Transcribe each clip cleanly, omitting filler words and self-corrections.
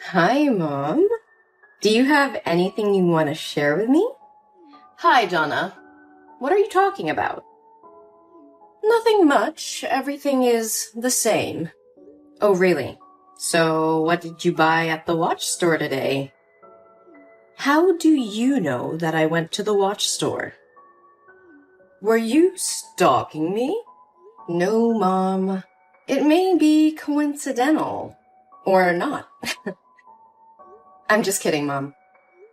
Hi, Mom. Do you have anything you want to share with me? Hi, Donna. What are you talking about? Nothing much. Everything is the same. Oh, really? So, what did you buy at the watch store today? How do you know that I went to the watch store? Were you stalking me? No, Mom. It may be coincidental. Or not. I'm just kidding, Mom.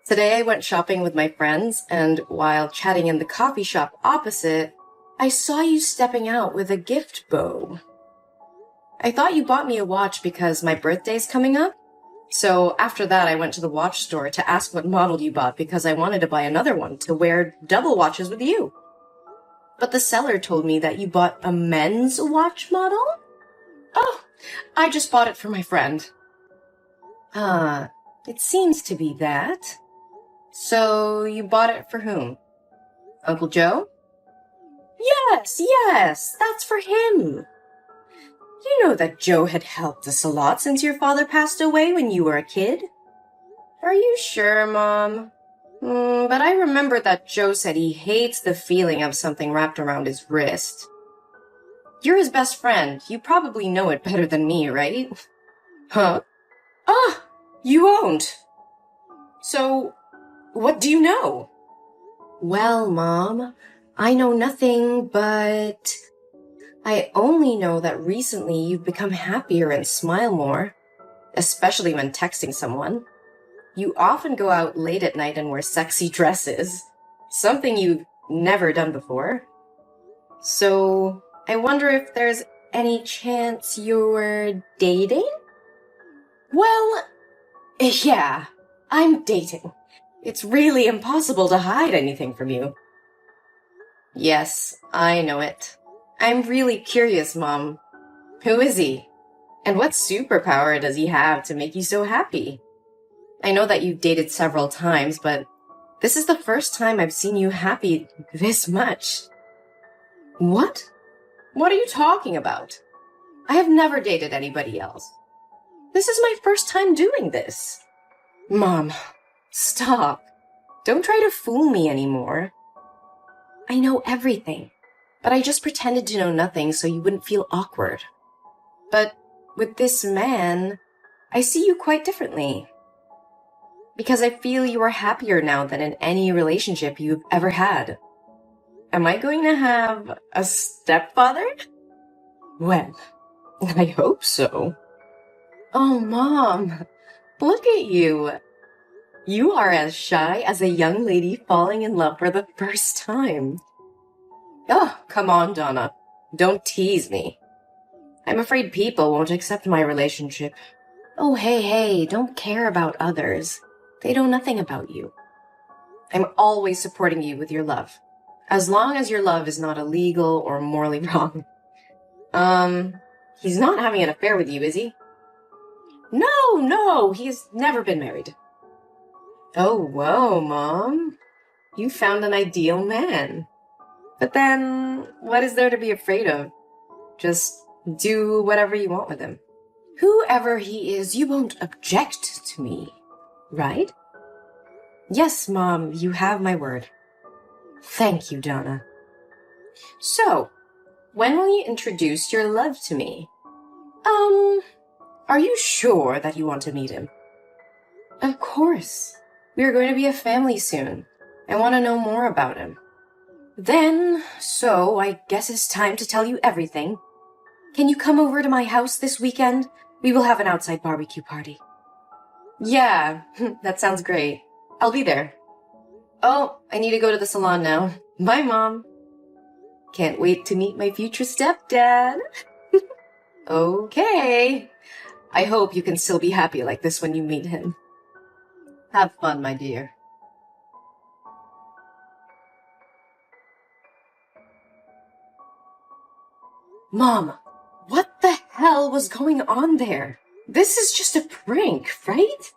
Today I went shopping with my friends, and while chatting in the coffee shop opposite, I saw you stepping out with a gift bow. I thought you bought me a watch because my birthday's coming up. So after that, I went to the watch store to ask what model you bought because I wanted to buy another one to wear double watches with you. But the seller told me that you bought a men's watch model? Oh, I just bought it for my friend. It seems to be that. So you bought it for whom? Uncle Joe? Yes, that's for him. You know that Joe had helped us a lot since your father passed away when you were a kid. Are you sure, Mom? But I remember that Joe said he hates the feeling of something wrapped around his wrist. You're his best friend. You probably know it better than me, right? Huh? Ah, you won't. So, what do you know? Well, Mom, I know nothing, but I only know that recently you've become happier and smile more, especially when texting someone. You often go out late at night and wear sexy dresses, something you've never done before. So, I wonder if there's any chance you're dating? Well, yeah, I'm dating. It's really impossible to hide anything from you. Yes, I know it. I'm really curious, Mom. Who is he? And what superpower does he have to make you so happy? I know that you've dated several times, but this is the first time I've seen you happy this much. What? What are you talking about? I have never dated anybody else. This is my first time doing this. Mom, stop. Don't try to fool me anymore. I know everything, but I just pretended to know nothing so you wouldn't feel awkward. But with this man, I see you quite differently. Because I feel you are happier now than in any relationship you've ever had. Am I going to have a stepfather? Well, I hope so. Oh, Mom, look at you. You are as shy as a young lady falling in love for the first time. Oh, come on, Donna. Don't tease me. I'm afraid people won't accept my relationship. Oh, hey, don't care about others. They know nothing about you. I'm always supporting you with your love. As long as your love is not illegal or morally wrong. He's not having an affair with you, is he? No, he's never been married. Oh, whoa, Mom. You found an ideal man. But then, what is there to be afraid of? Just do whatever you want with him. Whoever he is, you won't object to me, right? Yes, Mom, you have my word. Thank you, Donna. So, when will you introduce your love to me? Are you sure that you want to meet him? Of course. We are going to be a family soon. I want to know more about him. So I guess it's time to tell you everything. Can you come over to my house this weekend? We will have an outside barbecue party. Yeah, that sounds great. I'll be there. Oh, I need to go to the salon now. Bye, Mom. Can't wait to meet my future stepdad. Okay. I hope you can still be happy like this when you meet him. Have fun, my dear. Mom, what the hell was going on there? This is just a prank, right?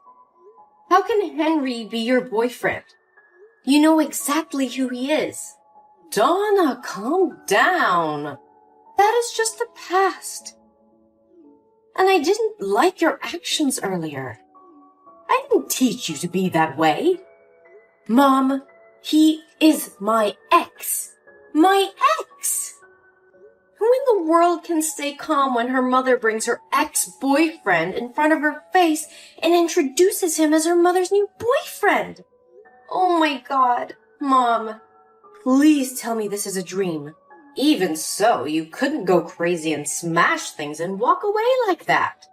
How can Henry be your boyfriend? You know exactly who he is. Donna, calm down. That is just the past. And I didn't like your actions earlier. I didn't teach you to be that way. Mom, he is my ex. My ex! Who in the world can stay calm when her mother brings her ex-boyfriend in front of her face and introduces him as her mother's new boyfriend? Oh my God, Mom, please tell me this is a dream. Even so, you couldn't go crazy and smash things and walk away like that.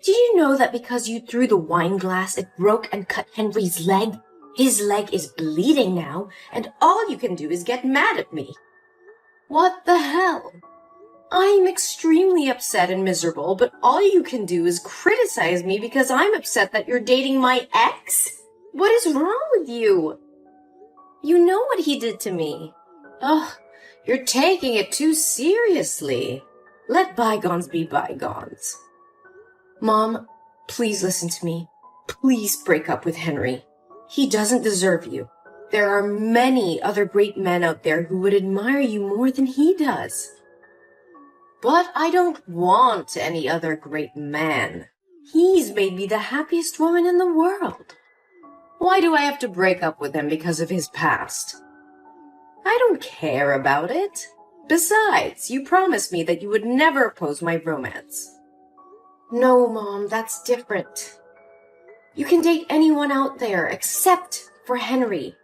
Did you know that because you threw the wine glass, it broke and cut Henry's leg? His leg is bleeding now, and all you can do is get mad at me. What the hell? I'm extremely upset and miserable, but all you can do is criticize me because I'm upset that you're dating my ex? What is wrong with you? You know what he did to me. Ugh, you're taking it too seriously. Let bygones be bygones. Mom, please listen to me. Please break up with Henry. He doesn't deserve you. There are many other great men out there who would admire you more than he does. But I don't want any other great man. He's made me the happiest woman in the world. Why do I have to break up with him because of his past? I don't care about it. Besides, you promised me that you would never oppose my romance. No, Mom, that's different. You can date anyone out there except for Henry.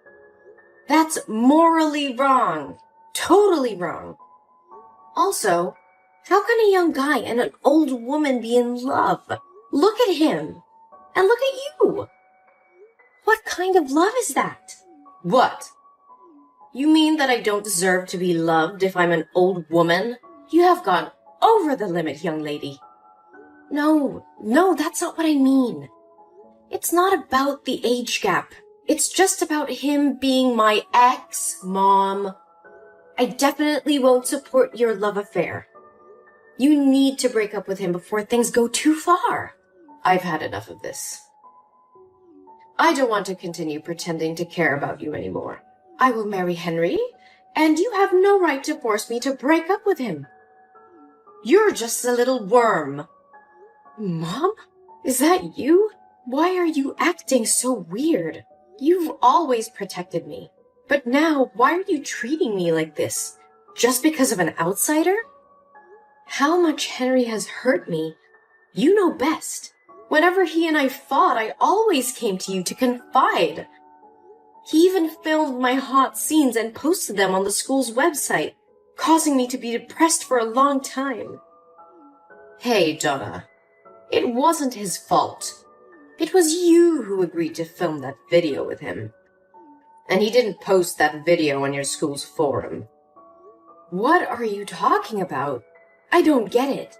That's morally wrong. Totally wrong. Also, how can a young guy and an old woman be in love? Look at him. And look at you. What kind of love is that? What? You mean that I don't deserve to be loved if I'm an old woman? You have gone over the limit, young lady. No, that's not what I mean. It's not about the age gap. It's just about him being my ex, Mom. I definitely won't support your love affair. You need to break up with him before things go too far. I've had enough of this. I don't want to continue pretending to care about you anymore. I will marry Henry, and you have no right to force me to break up with him. You're just a little worm. Mom? Is that you? Why are you acting so weird? You've always protected me. But now, why are you treating me like this? Just because of an outsider? How much Henry has hurt me, you know best. Whenever he and I fought, I always came to you to confide. He even filmed my hot scenes and posted them on the school's website, causing me to be depressed for a long time. Hey, Donna. It wasn't his fault. It was you who agreed to film that video with him. And he didn't post that video on your school's forum. What are you talking about? I don't get it.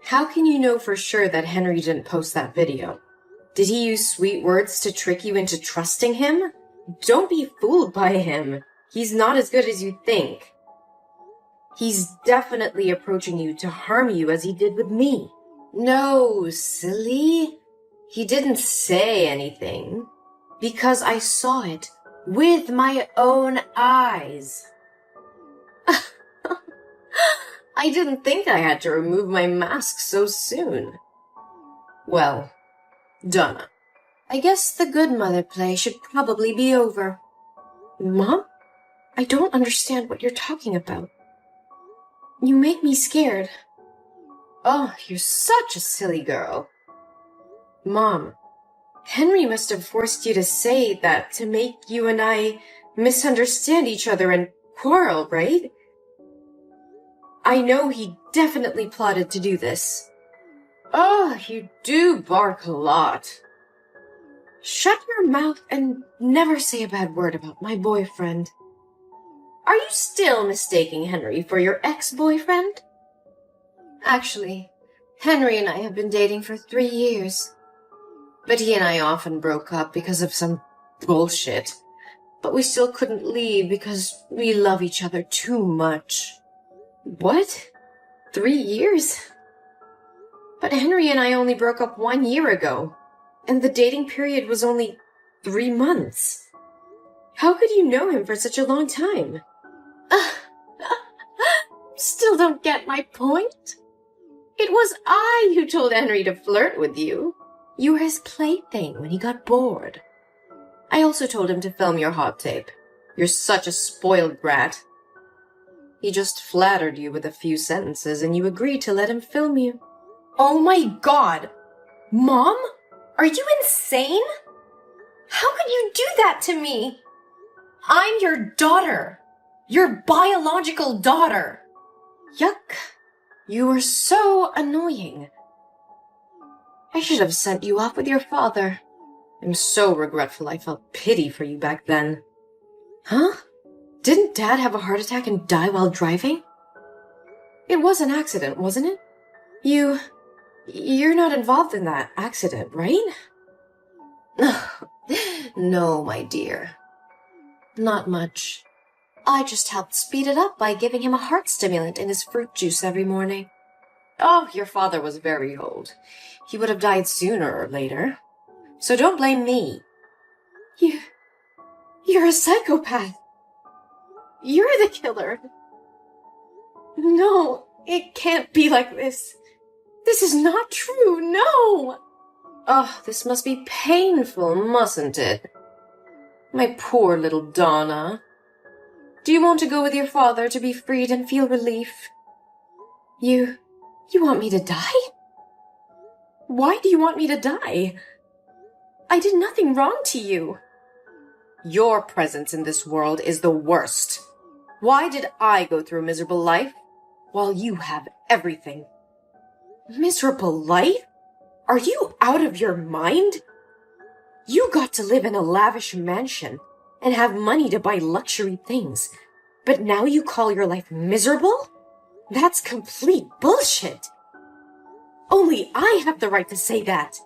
How can you know for sure that Henry didn't post that video? Did he use sweet words to trick you into trusting him? Don't be fooled by him. He's not as good as you think. He's definitely approaching you to harm you as he did with me. No, silly. He didn't say anything. Because I saw it with my own eyes. I didn't think I had to remove my mask so soon. Well, Donna, I guess the good mother play should probably be over. Mom? I don't understand what you're talking about. You make me scared. Oh, you're such a silly girl. Mom, Henry must have forced you to say that to make you and I misunderstand each other and quarrel, right? I know he definitely plotted to do this. Oh, you do bark a lot. Shut your mouth and never say a bad word about my boyfriend. Are you still mistaking Henry for your ex-boyfriend? Actually, Henry and I have been dating for 3 years. But he and I often broke up because of some bullshit. But we still couldn't leave because we love each other too much. What? 3 years? But Henry and I only broke up 1 year ago, and the dating period was only 3 months. How could you know him for such a long time? Still don't get my point? It was I who told Henry to flirt with you. You were his plaything when he got bored. I also told him to film your hot tape. You're such a spoiled brat. He just flattered you with a few sentences and you agreed to let him film you. Oh my God! Mom? Are you insane? How could you do that to me? I'm your daughter. Your biological daughter. Yuck. You were so annoying. I should have sent you off with your father. I'm so regretful I felt pity for you back then. Huh? Didn't Dad have a heart attack and die while driving? It was an accident, wasn't it? You're not involved in that accident, right? No, my dear. Not much. I just helped speed it up by giving him a heart stimulant in his fruit juice every morning. Oh, your father was very old. He would have died sooner or later. So don't blame me. You're a psychopath. You're the killer. No, it can't be like this. This is not true, no! Oh, this must be painful, mustn't it? My poor little Donna. Do you want to go with your father to be freed and feel relief? You want me to die? Why do you want me to die? I did nothing wrong to you. Your presence in this world is the worst. Why did I go through a miserable life while you have everything? Miserable life? Are you out of your mind? You got to live in a lavish mansion and have money to buy luxury things, but now you call your life miserable? That's complete bullshit. Only I have the right to say that.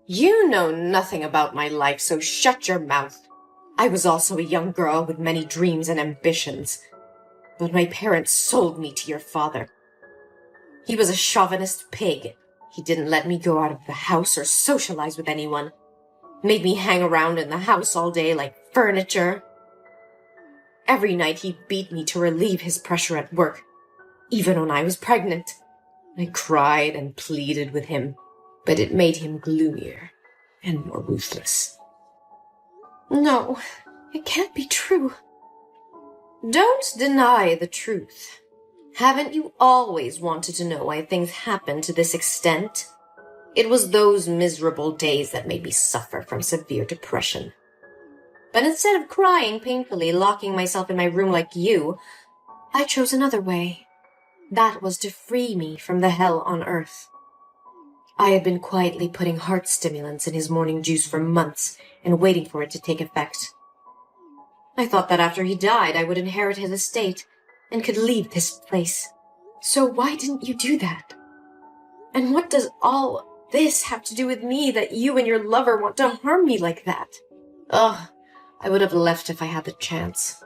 You know nothing about my life, so shut your mouth. I was also a young girl with many dreams and ambitions, but my parents sold me to your father. He was a chauvinist pig. He didn't let me go out of the house or socialize with anyone. Made me hang around in the house all day like furniture. Every night he beat me to relieve his pressure at work, even when I was pregnant. I cried and pleaded with him, but it made him gloomier and more ruthless. No, it can't be true. Don't deny the truth. Haven't you always wanted to know why things happen to this extent? It was those miserable days that made me suffer from severe depression. But instead of crying painfully, locking myself in my room like you, I chose another way. That was to free me from the hell on earth. I had been quietly putting heart stimulants in his morning juice for months and waiting for it to take effect. I thought that after he died, I would inherit his estate and could leave this place. So why didn't you do that? And what does all this have to do with me that you and your lover want to harm me like that? Ugh, I would have left if I had the chance.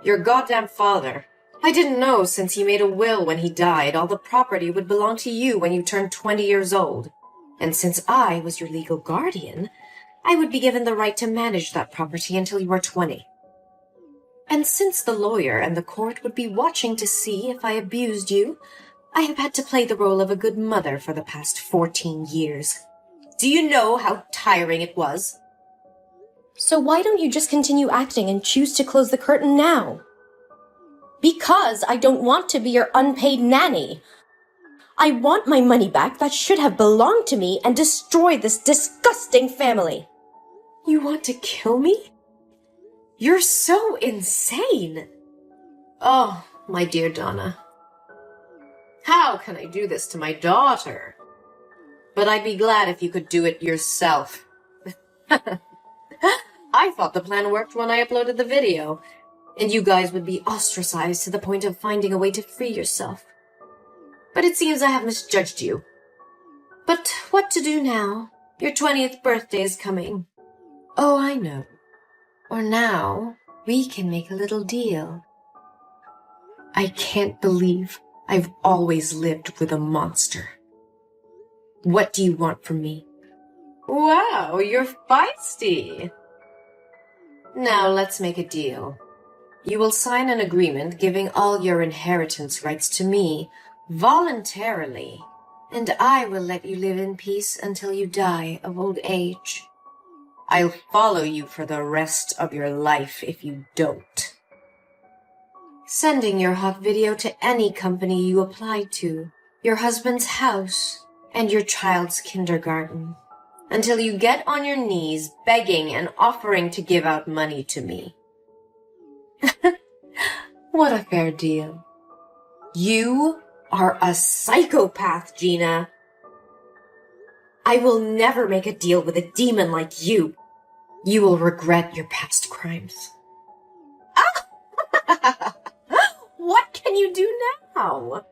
Your goddamn father. I didn't know since he made a will when he died, all the property would belong to you when you turned 20 years old. And since I was your legal guardian, I would be given the right to manage that property until you were 20. And since the lawyer and the court would be watching to see if I abused you, I have had to play the role of a good mother for the past 14 years. Do you know how tiring it was? So why don't you just continue acting and choose to close the curtain now? Because I don't want to be your unpaid nanny. I want my money back that should have belonged to me and destroy this disgusting family. You want to kill me? You're so insane. Oh, my dear Donna. How can I do this to my daughter? But I'd be glad if you could do it yourself. I thought the plan worked when I uploaded the video, and you guys would be ostracized to the point of finding a way to free yourself. But it seems I have misjudged you. But what to do now? Your 20th birthday is coming. Oh, I know. Or now, we can make a little deal. I can't believe I've always lived with a monster. What do you want from me? Wow, you're feisty. Now let's make a deal. You will sign an agreement giving all your inheritance rights to me voluntarily, and I will let you live in peace until you die of old age. I'll follow you for the rest of your life if you don't. Sending your hot video to any company you applied to, your husband's house, and your child's kindergarten, until you get on your knees begging and offering to give out money to me. What a fair deal. You are a psychopath, Gina. I will never make a deal with a demon like you. You will regret your past crimes. What can you do now?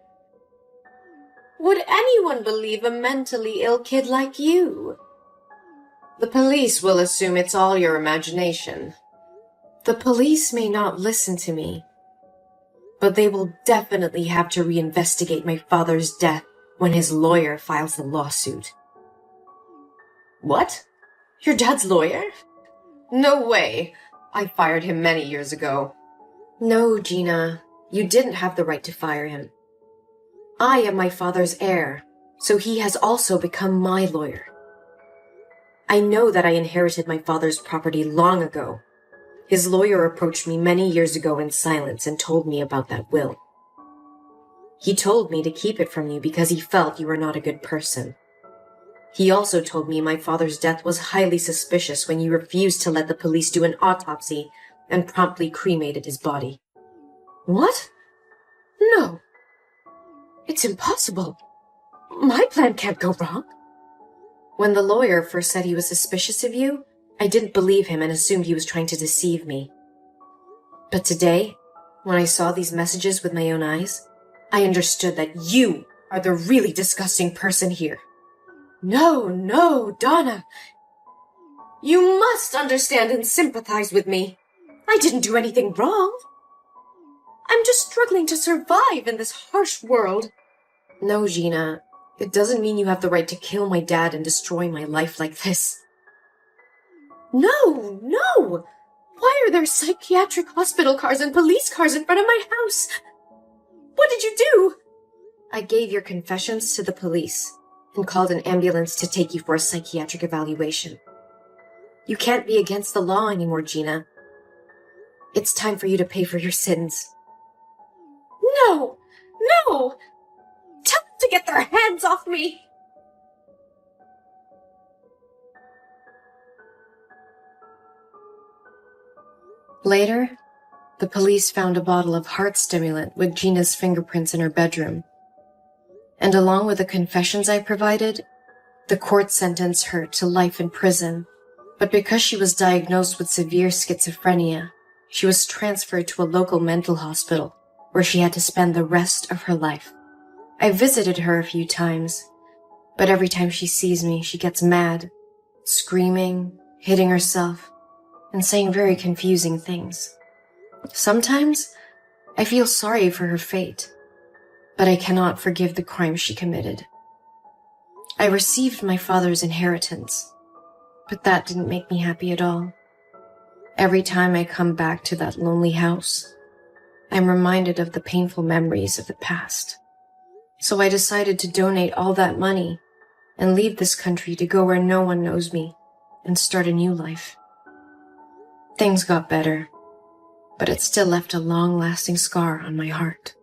Would anyone believe a mentally ill kid like you? The police will assume it's all your imagination. The police may not listen to me, but they will definitely have to reinvestigate my father's death when his lawyer files the lawsuit. What? Your dad's lawyer? No way. I fired him many years ago. No, Gina, you didn't have the right to fire him. I am my father's heir, so he has also become my lawyer. I know that I inherited my father's property long ago. His lawyer approached me many years ago in silence and told me about that will. He told me to keep it from you because he felt you were not a good person. He also told me my father's death was highly suspicious when you refused to let the police do an autopsy and promptly cremated his body. What? No. It's impossible. My plan can't go wrong. When the lawyer first said he was suspicious of you, I didn't believe him and assumed he was trying to deceive me. But today, when I saw these messages with my own eyes, I understood that you are the really disgusting person here. No, Donna. You must understand and sympathize with me. I didn't do anything wrong. I'm just struggling to survive in this harsh world. No, Gina, it doesn't mean you have the right to kill my dad and destroy my life like this. No! Why are there psychiatric hospital cars and police cars in front of my house? What did you do? I gave your confessions to the police and called an ambulance to take you for a psychiatric evaluation. You can't be against the law anymore, Gina. It's time for you to pay for your sins. No! Tell them to get their hands off me! Later, the police found a bottle of heart stimulant with Gina's fingerprints in her bedroom. And along with the confessions I provided, the court sentenced her to life in prison. But because she was diagnosed with severe schizophrenia, she was transferred to a local mental hospital where she had to spend the rest of her life. I visited her a few times, but every time she sees me, she gets mad, screaming, hitting herself, and saying very confusing things. Sometimes, I feel sorry for her fate, but I cannot forgive the crime she committed. I received my father's inheritance, but that didn't make me happy at all. Every time I come back to that lonely house, I'm reminded of the painful memories of the past. So I decided to donate all that money and leave this country to go where no one knows me and start a new life. Things got better, but it still left a long-lasting scar on my heart.